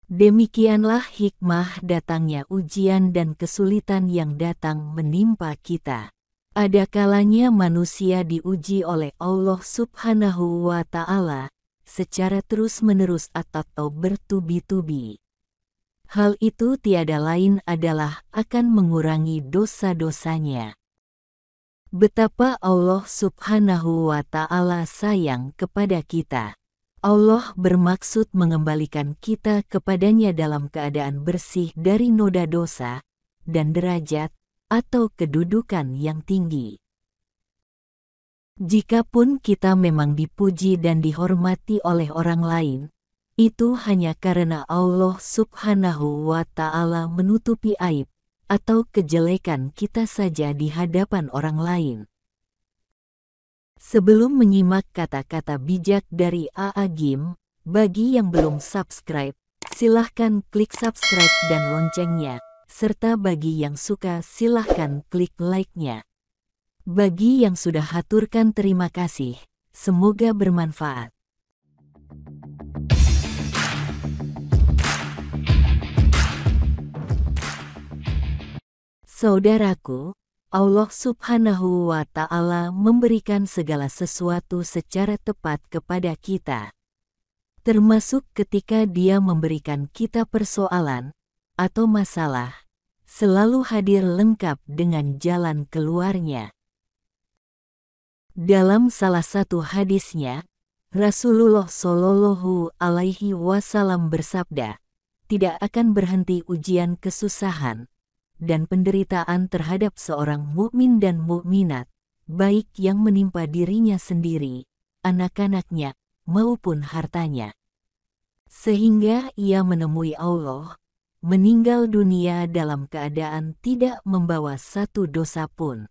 Demikianlah hikmah datangnya ujian dan kesulitan yang datang menimpa kita. Ada kalanya manusia diuji oleh Allah Subhanahu wa Ta'ala secara terus-menerus atau bertubi-tubi. Hal itu tiada lain adalah akan mengurangi dosa-dosanya. Betapa Allah Subhanahu wa Ta'ala sayang kepada kita. Allah bermaksud mengembalikan kita kepadanya dalam keadaan bersih dari noda dosa dan derajat atau kedudukan yang tinggi. Jikapun kita memang dipuji dan dihormati oleh orang lain, itu hanya karena Allah Subhanahu wa Ta'ala menutupi aib atau kejelekan kita saja di hadapan orang lain. Sebelum menyimak kata-kata bijak dari A.A. Gim, bagi yang belum subscribe, silahkan klik subscribe dan loncengnya, serta bagi yang suka silahkan klik like-nya. Bagi yang sudah haturkan terima kasih, semoga bermanfaat. Saudaraku, Allah Subhanahu wa Ta'ala memberikan segala sesuatu secara tepat kepada kita. Termasuk ketika Dia memberikan kita persoalan atau masalah, selalu hadir lengkap dengan jalan keluarnya. Dalam salah satu hadisnya, Rasulullah Shallallahu Alaihi Wasallam bersabda, tidak akan berhenti ujian kesusahan dan penderitaan terhadap seorang mukmin dan mukminat, baik yang menimpa dirinya sendiri, anak-anaknya, maupun hartanya. Sehingga ia menemui Allah, meninggal dunia dalam keadaan tidak membawa satu dosa pun.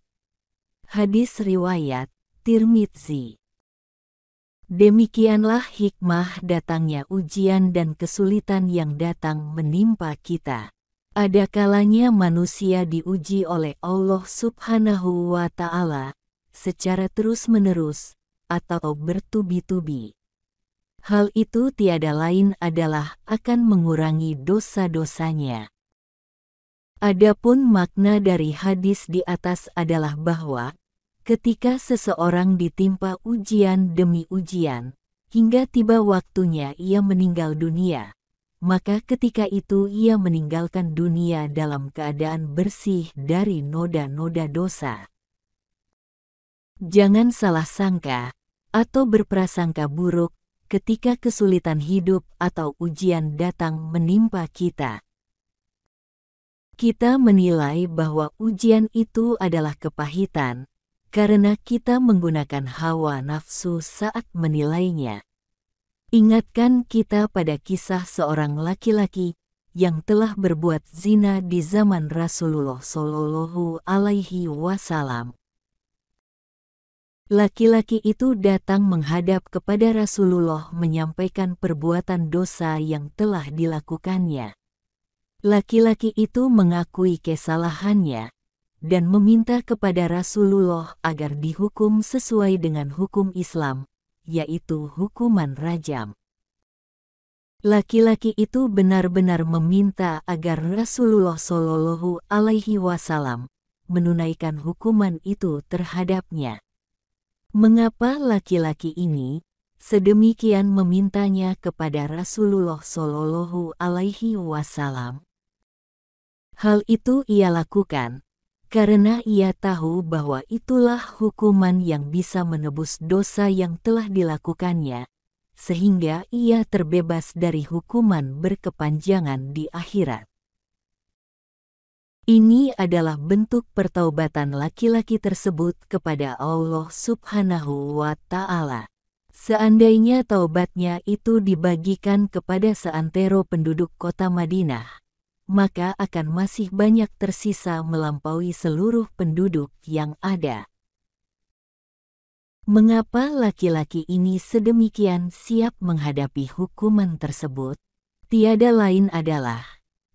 Hadis riwayat Tirmidzi. Demikianlah hikmah datangnya ujian dan kesulitan yang datang menimpa kita. Ada kalanya manusia diuji oleh Allah Subhanahu wa Ta'ala secara terus-menerus atau bertubi-tubi. Hal itu tiada lain adalah akan mengurangi dosa-dosanya. Adapun makna dari hadis di atas adalah bahwa ketika seseorang ditimpa ujian demi ujian, hingga tiba waktunya ia meninggal dunia, maka ketika itu ia meninggalkan dunia dalam keadaan bersih dari noda-noda dosa. Jangan salah sangka atau berprasangka buruk ketika kesulitan hidup atau ujian datang menimpa kita. Kita menilai bahwa ujian itu adalah kepahitan karena kita menggunakan hawa nafsu saat menilainya. Ingatkan kita pada kisah seorang laki-laki yang telah berbuat zina di zaman Rasulullah Shallallahu Alaihi Wasallam. Laki-laki itu datang menghadap kepada Rasulullah menyampaikan perbuatan dosa yang telah dilakukannya. Laki-laki itu mengakui kesalahannya dan meminta kepada Rasulullah agar dihukum sesuai dengan hukum Islam, yaitu hukuman rajam. Laki-laki itu benar-benar meminta agar Rasulullah Shallallahu Alaihi Wasallam menunaikan hukuman itu terhadapnya. Mengapa laki-laki ini sedemikian memintanya kepada Rasulullah Shallallahu Alaihi Wasallam? Hal itu ia lakukan karena ia tahu bahwa itulah hukuman yang bisa menebus dosa yang telah dilakukannya, sehingga ia terbebas dari hukuman berkepanjangan di akhirat. Ini adalah bentuk pertaubatan laki-laki tersebut kepada Allah Subhanahu wa Ta'ala. Seandainya taubatnya itu dibagikan kepada seantero penduduk kota Madinah, maka akan masih banyak tersisa melampaui seluruh penduduk yang ada. Mengapa laki-laki ini sedemikian siap menghadapi hukuman tersebut? Tiada lain adalah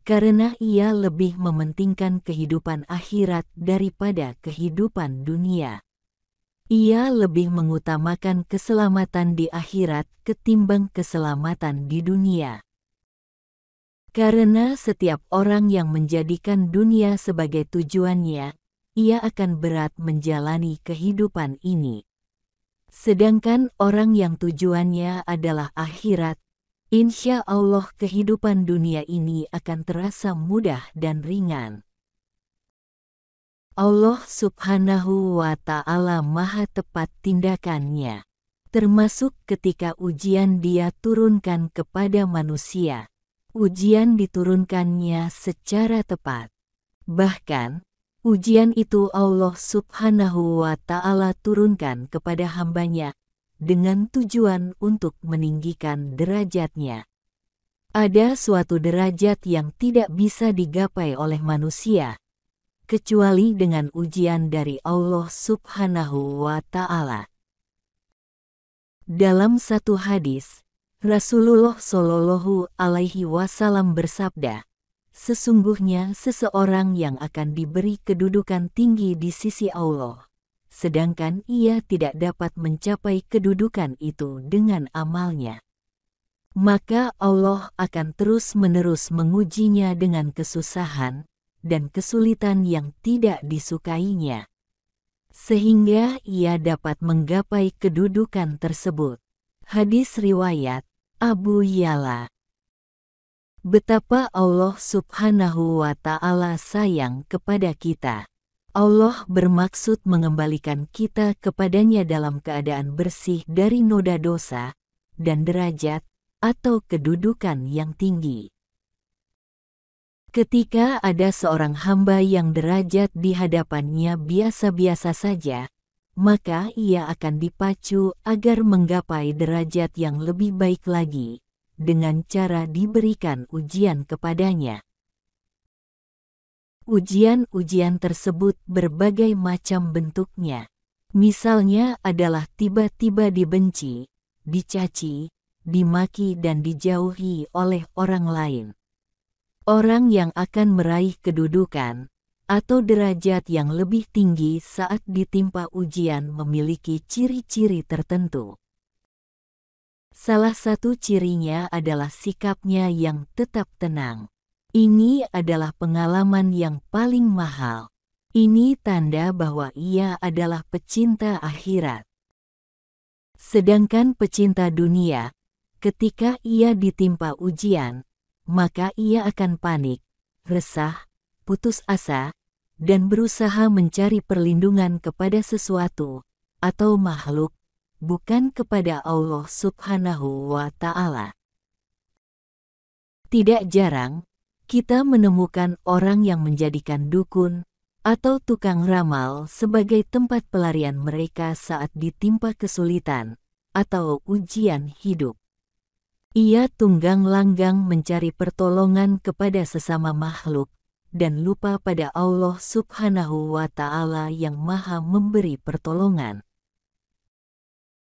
karena ia lebih mementingkan kehidupan akhirat daripada kehidupan dunia. Ia lebih mengutamakan keselamatan di akhirat ketimbang keselamatan di dunia. Karena setiap orang yang menjadikan dunia sebagai tujuannya, ia akan berat menjalani kehidupan ini. Sedangkan orang yang tujuannya adalah akhirat, insya Allah kehidupan dunia ini akan terasa mudah dan ringan. Allah Subhanahu wa Ta'ala Maha tepat tindakannya, termasuk ketika ujian Dia turunkan kepada manusia. Ujian diturunkannya secara tepat. Bahkan, ujian itu Allah Subhanahu wa Ta'ala turunkan kepada hambanya dengan tujuan untuk meninggikan derajatnya. Ada suatu derajat yang tidak bisa digapai oleh manusia, kecuali dengan ujian dari Allah Subhanahu wa Ta'ala. Dalam satu hadis, Rasulullah Shallallahu Alaihi Wasallam bersabda, sesungguhnya seseorang yang akan diberi kedudukan tinggi di sisi Allah, sedangkan ia tidak dapat mencapai kedudukan itu dengan amalnya, maka Allah akan terus-menerus mengujinya dengan kesusahan dan kesulitan yang tidak disukainya, sehingga ia dapat menggapai kedudukan tersebut. Hadis riwayat Abu Ya'la. Betapa Allah Subhanahu wa Ta'ala sayang kepada kita. Allah bermaksud mengembalikan kita kepadanya dalam keadaan bersih dari noda dosa dan derajat atau kedudukan yang tinggi. Ketika ada seorang hamba yang derajat di hadapannya biasa-biasa saja, maka ia akan dipacu agar menggapai derajat yang lebih baik lagi, dengan cara diberikan ujian kepadanya. Ujian-ujian tersebut berbagai macam bentuknya. Misalnya adalah tiba-tiba dibenci, dicaci, dimaki dan dijauhi oleh orang lain. Orang yang akan meraih kedudukan atau derajat yang lebih tinggi saat ditimpa ujian memiliki ciri-ciri tertentu. Salah satu cirinya adalah sikapnya yang tetap tenang. Ini adalah pengalaman yang paling mahal. Ini tanda bahwa ia adalah pecinta akhirat. Sedangkan pecinta dunia, ketika ia ditimpa ujian, maka ia akan panik, resah, putus asa, dan berusaha mencari perlindungan kepada sesuatu atau makhluk, bukan kepada Allah Subhanahu wa Ta'ala. Tidak jarang, kita menemukan orang yang menjadikan dukun atau tukang ramal sebagai tempat pelarian mereka saat ditimpa kesulitan atau ujian hidup. Ia tunggang langgang mencari pertolongan kepada sesama makhluk, dan lupa pada Allah Subhanahu wa Ta'ala yang Maha memberi pertolongan.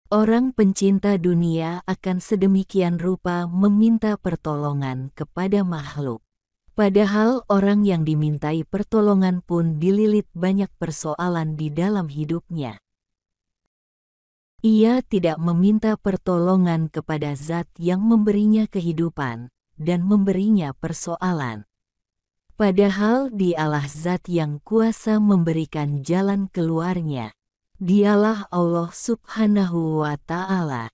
Orang pencinta dunia akan sedemikian rupa meminta pertolongan kepada makhluk. Padahal orang yang dimintai pertolongan pun dililit banyak persoalan di dalam hidupnya. Ia tidak meminta pertolongan kepada zat yang memberinya kehidupan dan memberinya persoalan. Padahal Dialah zat yang kuasa memberikan jalan keluarnya. Dialah Allah Subhanahu wa Ta'ala.